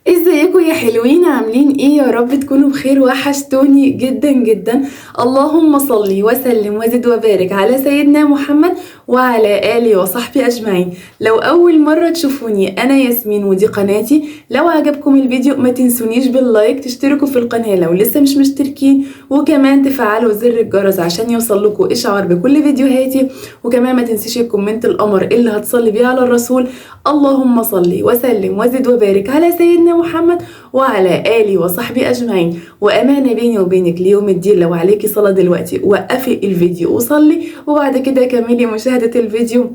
ازيكم يا حلوين؟ عاملين ايه؟ يا رب تكونوا بخير، وحشتوني جدا جدا. اللهم صلي وسلم وزد وبارك على سيدنا محمد وعلى آله وصحبه أجمعين. لو أول مرة تشوفوني، أنا ياسمين ودي قناتي. لو عجبكم الفيديو ما تنسونيش باللايك، تشتركوا في القناة لو لسه مش مشتركين، وكمان تفعلوا زر الجرس عشان يوصلكوا إشعار بكل فيديوهاتي. وكمان ما تنسيش الكومنت القمر اللي هتصلي بيه على الرسول. اللهم صلي وسلم وزد وبارك على سيدنا محمد وعلى آله وصحبه أجمعين. وأمانة بيني وبينك ليوم الدين، لو عليكي صلاة دلوقتي وقفي الفيديو وصلي، وبعد كده كملي مشاهدة الفيديو.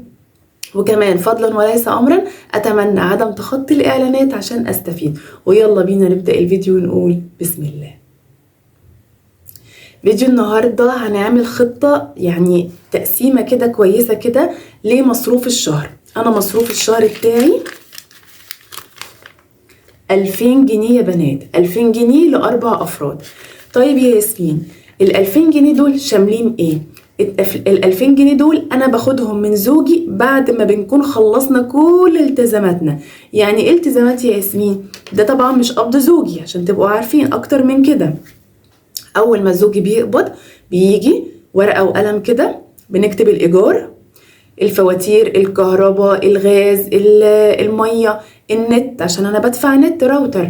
وكمان فضلا وليس أمرا، أتمنى عدم تخطي الإعلانات عشان أستفيد. ويلا بينا نبدأ الفيديو ونقول بسم الله. فيديو النهاردة هنعمل خطة، يعني تقسيمة كده كويسة كده لمصروف الشهر. أنا مصروف الشهر بتاعي 2000 جنيه يا بنات، 2000 جنيه لأربع أفراد. طيب يا ياسمين، ال2000 جنيه دول شاملين إيه؟ ال2000 جنيه دول أنا باخدهم من زوجي بعد ما بنكون خلصنا كل التزاماتنا. يعني إيه التزامات يا ياسمين؟ ده طبعا مش قبض زوجي عشان تبقوا عارفين أكتر من كده. أول ما زوجي بيقبض بيجي ورقة وقلم كده، بنكتب الإيجار، الفواتير، الكهرباء، الغاز، المية، النت عشان انا بدفع نت راوتر.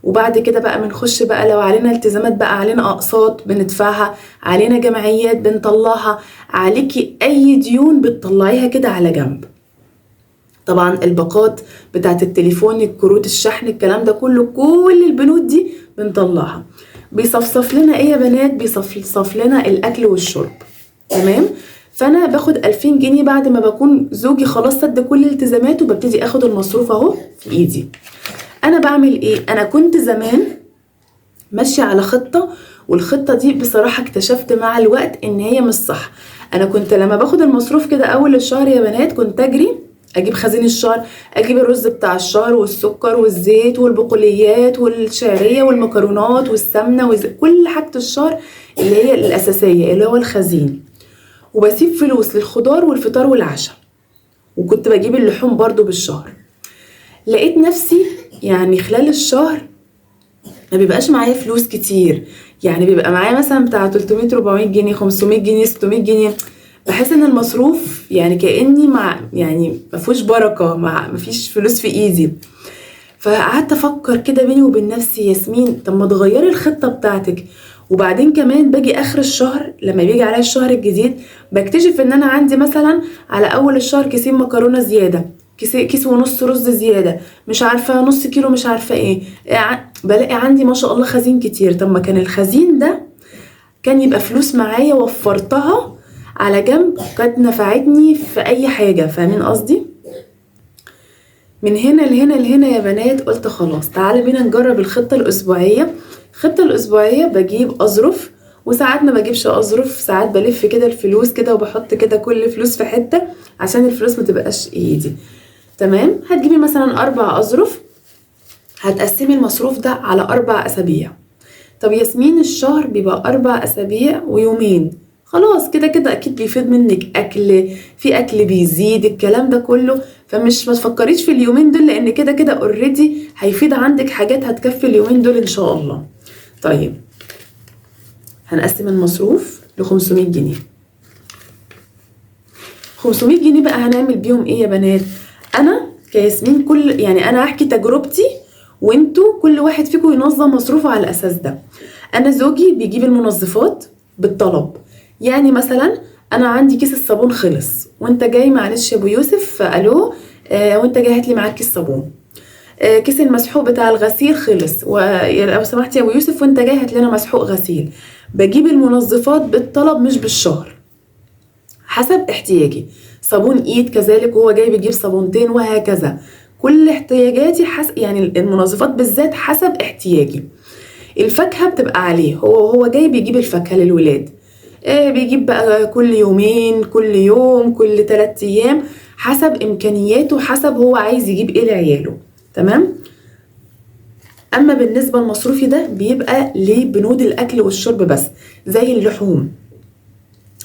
وبعد كده بقى بنخش بقى لو علينا التزامات، بقى علينا اقساط بندفعها، علينا جمعيات بنطلعها، عليكي اي ديون بتطلعيها كده على جنب. طبعا الباقات بتاعت التليفون، الكروت الشحن، الكلام ده كله، كل البنود دي بنطلعها. بيصفصف لنا ايه يا بنات؟ بيصفصف لنا الاكل والشرب. تمام. فانا باخد 2000 جنيه بعد ما بكون زوجي خلاص سد كل التزاماته، ببتدي اخد المصروف اهو في ايدي. انا بعمل ايه؟ انا كنت زمان ماشيه على خطه، والخطه دي بصراحه اكتشفت مع الوقت ان هي مش صح. انا كنت لما باخد المصروف كده اول الشهر يا بنات، كنت اجري اجيب خزين الشهر، اجيب الرز بتاع الشهر والسكر والزيت والبقوليات والشعريه والمكرونات والسمنه كل حاجه الشهر اللي هي الاساسيه اللي هو الخزين. وبسيب فلوس للخضار والفطار والعشاء، وكنت بجيب اللحوم برضو بالشهر. لقيت نفسي يعني خلال الشهر ما بيبقاش معايا فلوس كتير، يعني بيبقى معايا مثلا بتاع 300 400 جنيه 500 جنيه 600 جنيه. بحس ان المصروف يعني كأني مع يعني ما فيهوش بركة، ما فيش فلوس في ايدي. فقعدت افكر كده بيني وبين نفسي، ياسمين طب ما تغيري الخطة بتاعتك. وبعدين كمان باجي اخر الشهر لما بيجي عليا الشهر الجديد، بكتشف ان انا عندي مثلا على اول الشهر كيسين مكرونة زيادة، كيس ونص رز زيادة، مش عارفة نص كيلو مش عارفة ايه. بلاقي عندي ما شاء الله خزين كتير. طب ما كان الخزين ده كان يبقى فلوس معايا وفرتها على جنب، كانت نفعتني في اي حاجة. فاهمين قصدي؟ من هنا لهنا لهنا يا بنات قلت خلاص تعالى بينا نجرب الخطة الأسبوعية. الخطة الأسبوعية بجيب أظرف، وساعات ما بجيبش أظرف، ساعات بلف كده الفلوس كده وبحط كده كل فلوس في حتة عشان الفلوس ما تبقاش ايدي. تمام. هتجيبي مثلا 4 أظرف، هتقسمي المصروف ده على 4 أسابيع. طب ياسمين الشهر بيبقى 4 أسابيع ويومين، خلاص كده كده اكيد بيفيد منك اكل، في اكل بيزيد الكلام ده كله. فمش ما تفكريش في اليومين دول، لان كده كده اوريدي هيفيد عندك حاجات هتكفي اليومين دول ان شاء الله. طيب هنقسم المصروف ل 500 جنيه. 500 جنيه بقى هنعمل بيهم ايه يا بنات؟ انا كياسمين كل يعني انا هحكي تجربتي، وانتوا كل واحد فيكم ينظم مصروفه على الاساس ده. انا زوجي بيجيب المنظفات بالطلب. يعني مثلا انا عندي كيس الصابون خلص، وانت جاي معلش يا ابو يوسف الو، وانت جاي هات لي معاك كيس صابون. كيس المسحوق بتاع الغسيل خلص، ولو سمحت يا ابو يوسف وانت جاي هات لنا مسحوق غسيل. بجيب المنظفات بالطلب مش بالشهر، حسب احتياجي. صابون ايد كذلك، هو جاي بيجيب صابونتين وهكذا. كل احتياجاتي يعني المنظفات بالذات حسب احتياجي. الفاكهة بتبقى عليه، هو جاي بيجيب الفاكهة للولاد، بيجيب بقى كل يومين، كل يوم، كل 3 ايام، حسب امكانياته، حسب هو عايز يجيب ايه لعياله. تمام. اما بالنسبة لمصروفي ده بيبقى لبنود الاكل والشرب بس، زي اللحوم،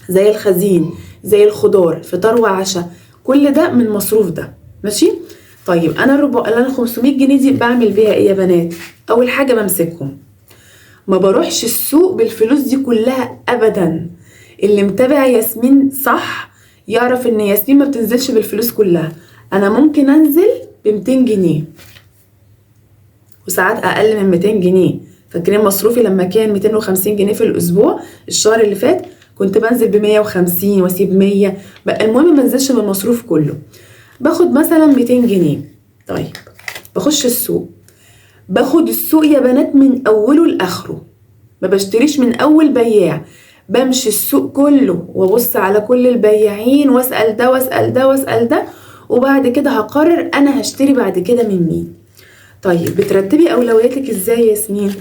زي الخزين، زي الخضار، فطار وعشاء، كل ده من مصروف ده. ماشي. طيب انا انا 500 جنيه دي بعمل بيها ايه يا بنات؟ اول حاجه بمسكهم، ما بروحش السوق بالفلوس دي كلها ابدا. اللي متابع ياسمين صح يعرف ان ياسمين ما بتنزلش بالفلوس كلها. انا ممكن انزل ب 200 جنيه وساعات اقل من 200 جنيه. فاكرين مصروفي لما كان 250 جنيه في الاسبوع الشهر اللي فات؟ كنت بنزل ب 150 واسيب 100. بقى المهم ما انزلش من المصروف كله، باخد مثلا 200 جنيه. طيب بخش السوق، باخد السوق يا بنات من اوله لاخره، ما بشتريش من اول بياع، بمشي السوق كله وابص على كل البياعين واسال ده واسال ده واسال ده، وبعد كده هقرر انا هشتري بعد كده من مين. طيب بترتبي اولوياتك ازاي يا ياسمين؟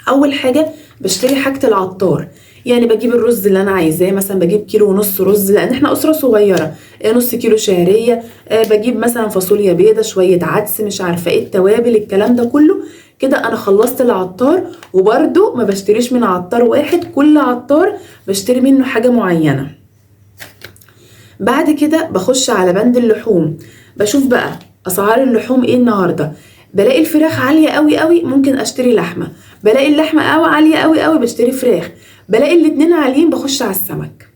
اول حاجه بشتري حاجه العطار، يعني بجيب الرز اللي انا عايزاه، مثلا بجيب كيلو ونص رز لان احنا اسره صغيره، نص كيلو شعريه، بجيب مثلا فاصوليا بيضه، شويه عدس، مش عارفه ايه التوابل، الكلام ده كله. كده انا خلصت العطار. وبرده ما بشتريش من عطار واحد، كل عطار بشتري منه حاجه معينه. بعد كده بخش على بند اللحوم، بشوف بقى اسعار اللحوم ايه النهارده. بلاقي الفراخ عاليه قوي قوي ممكن اشتري لحمه، بلاقي اللحمه عاليه قوي قوي بشتري فراخ، بلاقي الاتنين عاليين بخش على السمك،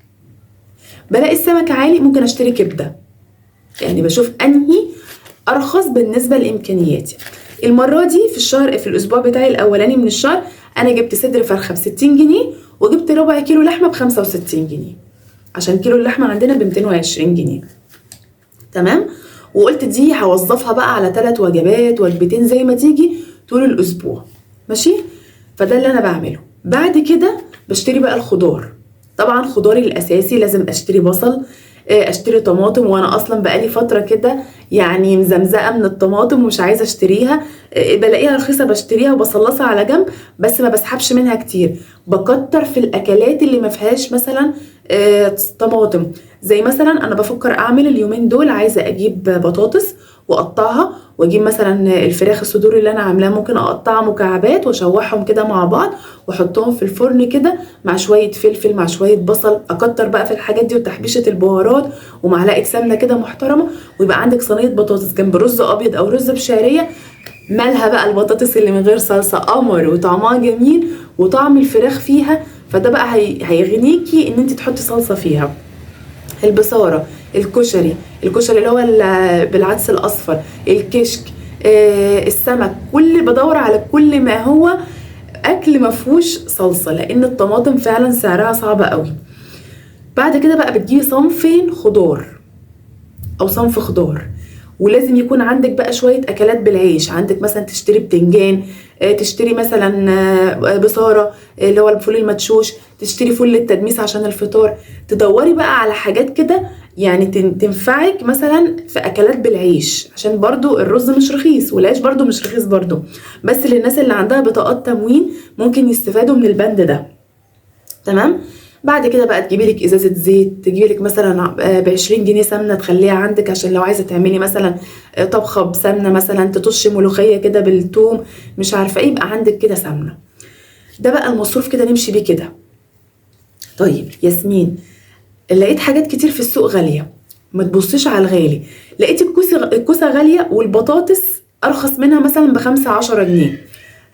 بلاقي السمك عالي ممكن اشتري كبده. يعني بشوف انهي ارخص بالنسبه لامكانياتي. المره دي في الشهر، في الاسبوع بتاعي الاولاني من الشهر، انا جبت صدر فرخه ب 60 جنيه وجبت ربع كيلو لحمه ب 65 جنيه، عشان كيلو اللحمه عندنا ب 220 جنيه. تمام. وقلت دي هوظفها بقى على 3 وجبات، وجبتين زي ما تيجي طول الاسبوع. ماشي. فده اللي انا بعمله. بعد كده بشتري بقى الخضار. طبعا خضاري الاساسي لازم اشتري بصل، اشتري طماطم، وانا اصلا بقالي فتره كده يعني مزمزقه من الطماطم ومش عايزه اشتريها، بلاقيها رخيصه بشتريها وبصلصها على جنب، بس ما بسحبش منها كتير. بكتر في الاكلات اللي ما فيهاش مثلا طماطم. زي مثلا انا بفكر اعمل اليومين دول، عايزه اجيب بطاطس واقطعها، واجيب مثلا الفراخ الصدور اللي انا عاملاها ممكن اقطعها مكعبات واشوحهم كده مع بعض واحطهم في الفرن كده مع شويه فلفل مع شويه بصل. اكتر بقى في الحاجات دي وتحبيشه البهارات ومعلقه سمنه كده محترمه، ويبقى عندك صينيه بطاطس جنب رز ابيض او رز بشعريه. مالها بقى البطاطس اللي من غير صلصه قمر وطعمها جميل وطعم الفراخ فيها، فده بقى هيغنيكي ان انت تحطي صلصه فيها. البصاره، الكشري اللي هو بالعدس الاصفر، الكشك، السمك، كل بدور على كل ما هو اكل ما فيهوش صلصه، لان الطماطم فعلا سعرها صعب قوي. بعد كده بقى بتجيبي صنفين خضار او صنف خضار، ولازم يكون عندك بقى شويه اكلات بالعيش. عندك مثلا تشتري بتنجان، تشتري مثلا بصاره اللي هو الفول المدشوش، تشتري فول للتدميس عشان الفطار. تدوري بقى على حاجات كده يعني تنفعك مثلا في اكلات بالعيش، عشان برضو الرز مش رخيص والعيش برضو مش رخيص برضو، بس للناس اللي عندها بطاقات تموين ممكن يستفادوا من البند ده. تمام. بعد كده بقى تجيبي لك ازازه زيت، تجيبي لك مثلا ب 20 جنيه سمنه تخليها عندك، عشان لو عايزه تعملي مثلا طبخه بسمنه، مثلا تطشي ملوخيه كده بالثوم، مش عارفه ايه، يبقى عندك كده سمنه. ده بقى المصروف كده نمشي بيه كده. طيب ياسمين، لقيت حاجات كتير في السوق غاليه، ما تبصيش على الغالي. لقيت الكوسه غاليه والبطاطس ارخص منها مثلا ب5 10 جنيه،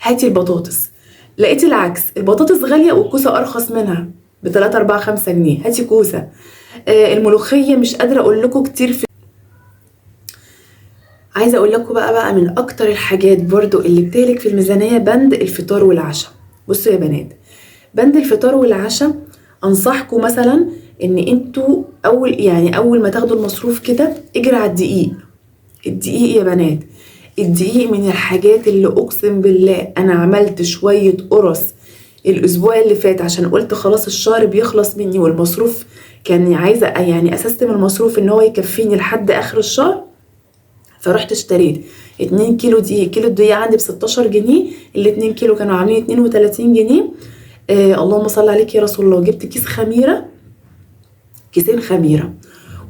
هاتي البطاطس. لقيت العكس، البطاطس غاليه والكوسه ارخص منها ب3 4 5 جنيه، هاتي كوسه. الملوخيه مش قادره اقول لكم كتير عايزه اقول لكم بقى من اكتر الحاجات برضو اللي بتهلك في الميزانيه بند الفطار والعشاء. بصوا يا بنات، بند الفطار والعشاء انصحكم مثلا ان انتوا اول ما تاخدوا المصروف كده اجري على الدقيق. الدقيق يا بنات، الدقيق من الحاجات اللي اقسم بالله انا عملت شويه قرص الاسبوع اللي فات، عشان قلت خلاص الشهر بيخلص مني والمصروف كان عايزه يعني اسستم المصروف ان هو يكفيني لحد اخر الشهر. فرحت اشتريت 2 كيلو دقيق. كيلو الدقيق عندي ب 16 جنيه، ال 2 كيلو كانوا عاملين 32 جنيه. اللهم صل عليك يا رسول الله. جبت كيس خميره، كيسين خميره،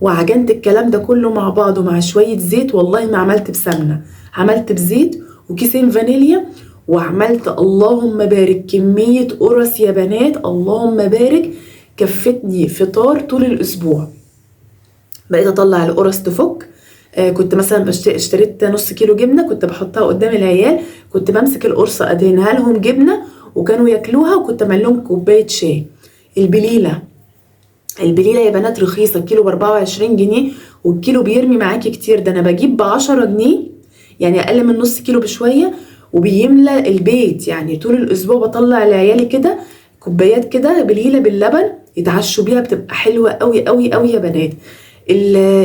وعجنت الكلام ده كله مع بعضه مع شويه زيت. والله ما عملت بسمنه، عملت بزيت وكيسين فانيليا، وعملت اللهم بارك كميه قرص يا بنات، اللهم بارك، كفتني فطار طول الاسبوع. بقيت اطلع القرص تفك، كنت مثلا اشتريت نص كيلو جبنه، كنت بحطها قدام العيال، كنت بمسك القرصه ادهنها لهم جبنه وكانوا ياكلوها، وكنت اعمل لهم كوبايه شاي. البليله، البليله يا بنات رخيصه، الكيلو ب24 جنيه، والكيلو بيرمي معاكي كتير. ده انا بجيب ب10 جنيه، يعني اقل من نص كيلو بشويه، وبيملى البيت. يعني طول الاسبوع بطلع لعيالي كده كوبايات كده بليله باللبن يتعشوا بيها، بتبقى حلوه قوي قوي قوي يا بنات.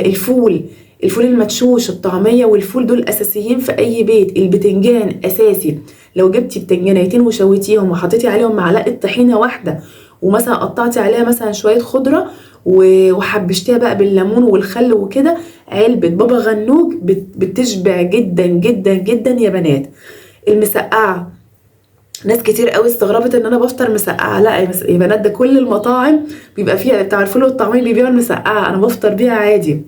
الفول، الفول المدشوش، الطعميه والفول دول اساسيين في اي بيت. البتنجان اساسي، لو جبتي بتنجانيتين وشويتيهم وحطيتي عليهم معلقه طحينه واحده، ومثلا قطعتي عليها مثلا شويه خضره وحبشتيها بقى بالليمون والخل وكده، علبه بابا غنوج بتشبع جدا جدا جدا يا بنات. المسقعه، ناس كتير قوي استغربت ان انا بفطر مسقعه. لا يا بنات، ده كل المطاعم بيبقى فيها بتاع الفول والطعميه بيبيعوا المسقعه، انا بفطر بيها عادي.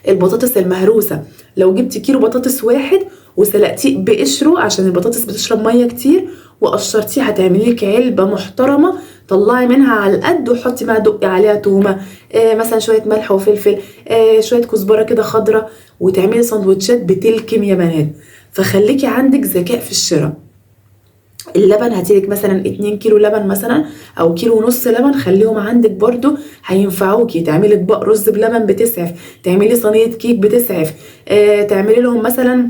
البطاطس المهروسه، لو جبتي كيلو بطاطس واحد وسلقتيه بقشره عشان البطاطس بتشرب ميه كتير، وقشرتيه هتعملي لك علبه محترمه. طلعي منها على القد وحطي بقى، دقي عليها تومه، مثلا شويه ملح وفلفل، شويه كزبره كده خضره، وتعملي سندوتشات بتلكم يا بنات. فخليكي عندك ذكاء في الشراء. اللبن هاتيلك مثلا 2 كيلو لبن مثلا، او كيلو ونص لبن، خليهم عندك برضو هينفعوكي. تعملي اطباق رز بلبن بتسعف، تعملي صينيه كيك بتسعف، تعملي لهم مثلا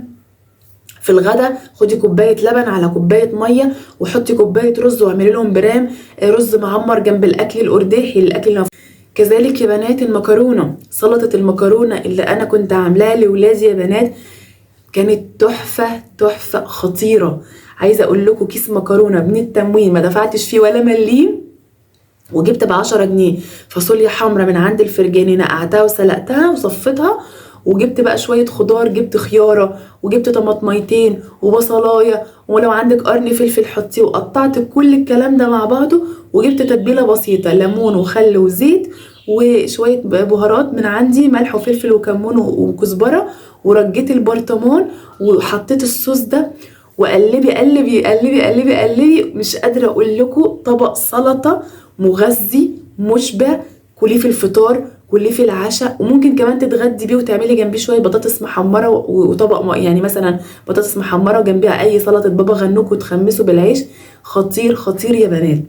في الغدا، خدي كوبايه لبن على كوبايه ميه وحطي كوبايه رز واعملي لهم برام رز معمر جنب الاكل الارداحي، الاكل. كذلك يا بنات المكرونه، سلطه المكرونه اللي انا كنت عاملاها لاولادي يا بنات كانت تحفه تحفه خطيره. عايزه اقول لكم كيس مكرونه من التموين ما دفعتش فيه ولا مليم، وجبت ب10 جنيه فاصوليا حمرا من عند الفرجاني، نقعتها وسلقتها وصفتها، وجبت بقى شويه خضار، جبت خياره وجبت طماطميتين وبصلايه، ولو عندك قرن فلفل حطيه، وقطعت كل الكلام ده مع بعضه، وجبت تتبيله بسيطه، ليمون وخل وزيت وشويه بهارات من عندي، ملح وفلفل وكمون وكزبره، ورجيت البرطمان وحطيت الصوص ده، وقلبي قلبي قلبي قلبي قلبي. مش قادره اقول لكم، طبق سلطه مغذي مشبع، كليه في الفطار، كليه في العشاء، وممكن كمان تتغدي بيه وتعملي جنبيه شويه بطاطس محمره وطبق يعني مثلا بطاطس محمره وجنبيها اي سلطه بابا غنوج وتخمسوا بالعيش. خطير خطير يا بنات.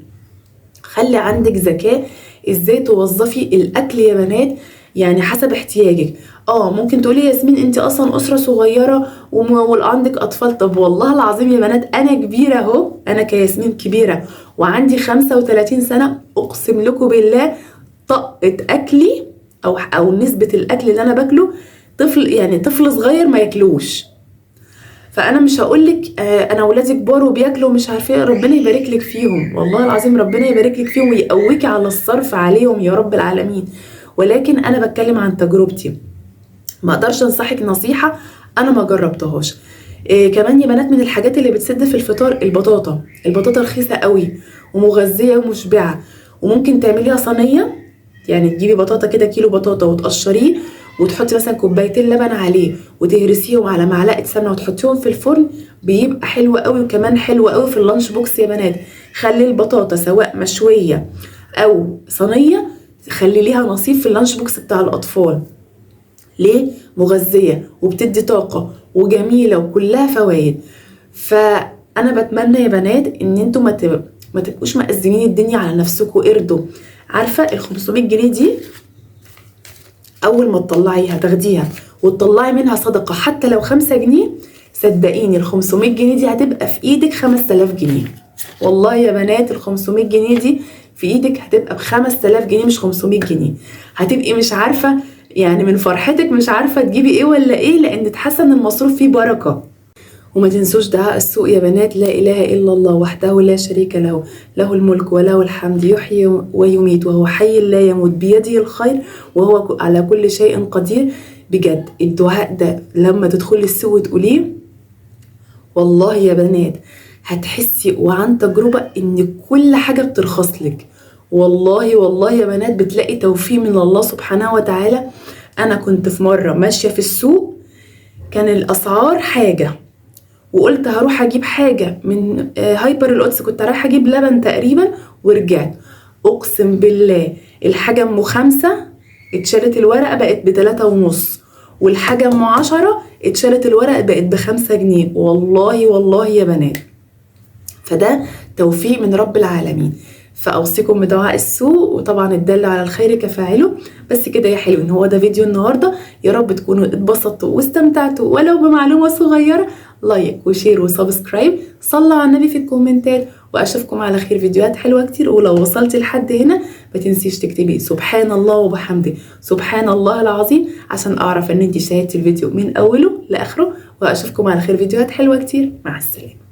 خلي عندك ذكاء ازاي توظفي الاكل يا بنات، يعني حسب احتياجك. ممكن تقولي ياسمين انت اصلا اسره صغيره وعندك اطفال. طب والله العظيم يا بنات انا كبيره اهو، انا كياسمين كبيره وعندي 35 سنه، اقسم لكم بالله طقه اكلي او نسبه الاكل اللي انا باكله طفل، يعني طفل صغير ما ياكلوش. فانا مش هقولك انا ولادي كبار وبياكلوا مش عارفه ايه، ربنا يبارك لك فيهم، والله العظيم ربنا يبارك لك فيهم ويقويكي على الصرف عليهم يا رب العالمين. ولكن انا بتكلم عن تجربتي، ما اقدرش انصحك نصيحه انا ما جربتهاش. كمان يا بنات من الحاجات اللي بتسد في الفطار البطاطا. البطاطا رخيصه قوي ومغذيه ومشبعه، وممكن تعمليها صينيه. يعني تجيبي بطاطا كده، كيلو بطاطا وتقشريه وتحطي مثلا كوبايتين لبن عليه وتهرسيهم على معلقه سمنه وتحطيهم في الفرن، بيبقى حلو قوي. وكمان حلو قوي في اللانش بوكس يا بنات. خلي البطاطا سواء مشويه او صينيه، خلي ليها نصيب في اللانش بوكس بتاع الاطفال. ليه؟ مغذيه وبتدي طاقه وجميله وكلها فوائد. فانا بتمنى يا بنات ان انتوا ما تبقوش مأزمين الدنيا على نفسكم. ارضوا. عارفه ال 500 جنيه دي اول ما تطلعيها تاخديها وتطلعي منها صدقه حتى لو 5 جنيه، صدقيني ال 500 جنيه دي هتبقى في ايدك 5000 جنيه. والله يا بنات ال 500 جنيه دي في ايدك هتبقى ب 5000 جنيه مش 500 جنيه. هتبقي مش عارفه يعني من فرحتك مش عارفه تجيبي ايه ولا ايه، لان تحسن المصروف فيه بركه. وما تنسوش دعاء السوق يا بنات. لا إله إلا الله وحده لا شريك له، له الملك وله الحمد، يحيي ويميت وهو حي لا يموت، بيده الخير وهو على كل شيء قدير. بجد الدعاء ده لما تدخلي السوق وتقوليه، والله يا بنات هتحسي وعن تجربة ان كل حاجة بترخص لك. والله والله يا بنات بتلاقي توفيق من الله سبحانه وتعالى. انا كنت في مرة ماشية في السوق، كان الاسعار حاجة، وقلت هروح اجيب حاجة من هايبر القدس، كنت رايحة اجيب لبن تقريبا ورجعت. اقسم بالله الحاجة ام 5 اتشالت الورقة بقت ب3.5، والحاجة ام 10 اتشالت الورق بقت ب5 جنيه. والله والله يا بنات، فده توفيق من رب العالمين. فأوصيكم بدعاء السوء، وطبعا الدل على الخير كفاعله. بس كده يا حلوين، هو ده فيديو النهاردة. يا رب تكونوا اتبسطتوا واستمتعتوا ولو بمعلومة صغيرة. لايك وشير وسبسكرايب، صلوا على النبي في الكومنتات، واشوفكم على خير فيديوهات حلوة كتير. ولو وصلتي لحد هنا ما تنسيش تكتبي سبحان الله وبحمده سبحان الله العظيم، عشان اعرف ان انتي شاهدتي الفيديو من اوله لاخره. واشوفكم على خير فيديوهات حلوة كتير. مع السلامة.